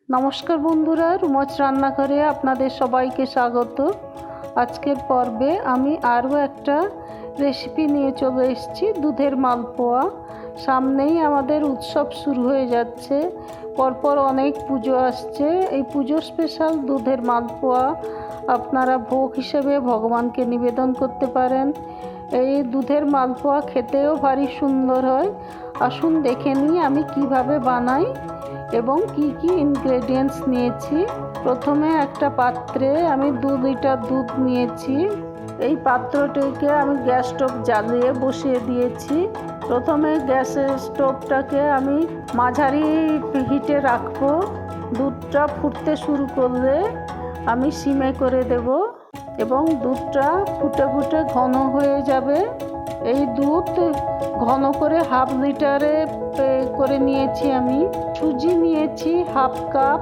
নমস্কার বন্ধুরা, রুমজ রান্নাঘরে আপনাদের সবাইকে স্বাগত। আজকের পর্বে আমি আরও একটা রেসিপি নিয়ে চলে এসেছি, দুধের মালপোয়া। সামনেই আমাদের উৎসব শুরু হয়ে যাচ্ছে, পরপর অনেক পুজো আসছে। এই পুজো স্পেশাল দুধের মালপোয়া আপনারা ভোগ হিসেবে ভগবানকে নিবেদন করতে পারেন। এই দুধের মালপোয়া খেতেও ভারী সুন্দর হয়। আসুন দেখে নিই আমি কিভাবে বানাই এবং কি কি ইনগ্রেডিয়েন্টস নিয়েছি। প্রথমে একটা পাত্রে আমি 2 লিটার দুধ নিয়েছি। এই পাত্রটিকে আমি গ্যাস স্টোভ জ্বালিয়ে বসিয়ে দিয়েছি। প্রথমে গ্যাসের স্টোভটাকে আমি মাঝারি হিটে রাখবো। দুধটা ফুটতে শুরু করলে আমি সিমে করে দেব এবং দুধটা ফুটে ফুটে ঘন হয়ে যাবে। এই দুধ ঘন করে হাফ লিটারে করে নিয়েছি। আমি সুজি নিয়েছি হাফ কাপ,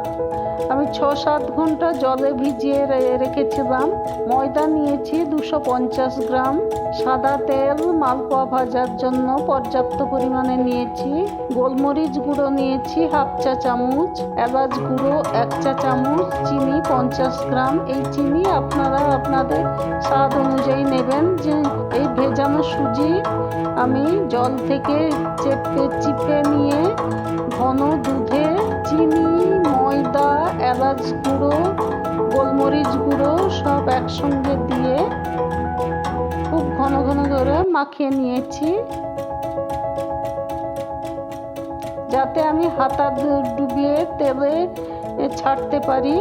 আমি 6-7 ঘন্টা জলে ভিজিয়ে রেখেছিলাম। ময়দা নিয়েছি 250 গ্রাম। সাদা তেল মালপোয়া ভাজার জন্য পর্যাপ্ত পরিমাণে নিয়েছি। গোলমরিচ গুঁড়ো নিয়েছি হাফ চা চামচ, এলাচ গুঁড়ো 1 চা চামচ, চিনি 50 গ্রাম। এই চিনি আপনারা আপনাদের স্বাদ অনুযায়ী নেবেন। যে এই ভেজানো সুজি আমি জল থেকে চিপে নিয়ে ঘন দুধে চিনি, ময়দা, এলাচ গুঁড়ো, গোলমরিচ গুঁড়ো সব একসঙ্গে দিয়ে খুব ঘন ঘন করে মাখিয়ে নিয়েছি, যাতে আমি হাতা ডুবিয়ে তেলে ছাড়তে পারি।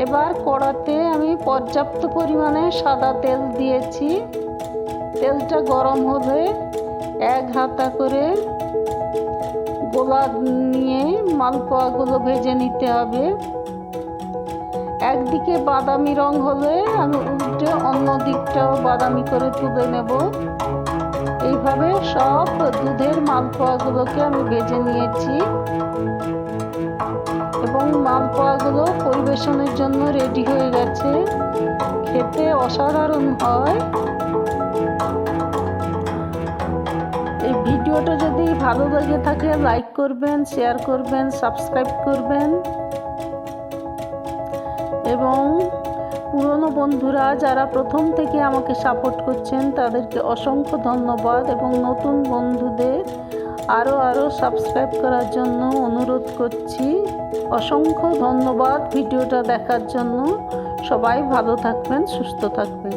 এবার কড়াতে আমি পর্যাপ্ত পরিমাণে সাদা তেল দিয়েছি। তেলটা গরম হলে 1 হাতা করে গোলা নিয়ে মালপোয়াগুলো ভেজে নিতে হবে। একদিকে বাদামি রং হলে আমি উল্টে অন্য দিকটাও বাদামি করে তুলে নেব। এইভাবে সব দুধের মালপোয়াগুলোকে আমি ভেজে নিয়েছি এবং মালপোয়াগুলো পরিবেশনের জন্য রেডি হয়ে গেছে। খেতে অসাধারণ হয়। এই ভিডিওটা যদি ভালো লেগে থাকে লাইক করবেন, শেয়ার করবেন, সাবস্ক্রাইব করবেন এবং পুরনো বন্ধুরা যারা প্রথম থেকে আমাকে সাপোর্ট করছেন তাদেরকে অসংখ্য ধন্যবাদ এবং নতুন বন্ধুদের আরও সাবস্ক্রাইব করার জন্য অনুরোধ করছি। অসংখ্য ধন্যবাদ ভিডিওটা দেখার জন্য। সবাই ভালো থাকবেন, সুস্থ থাকবেন।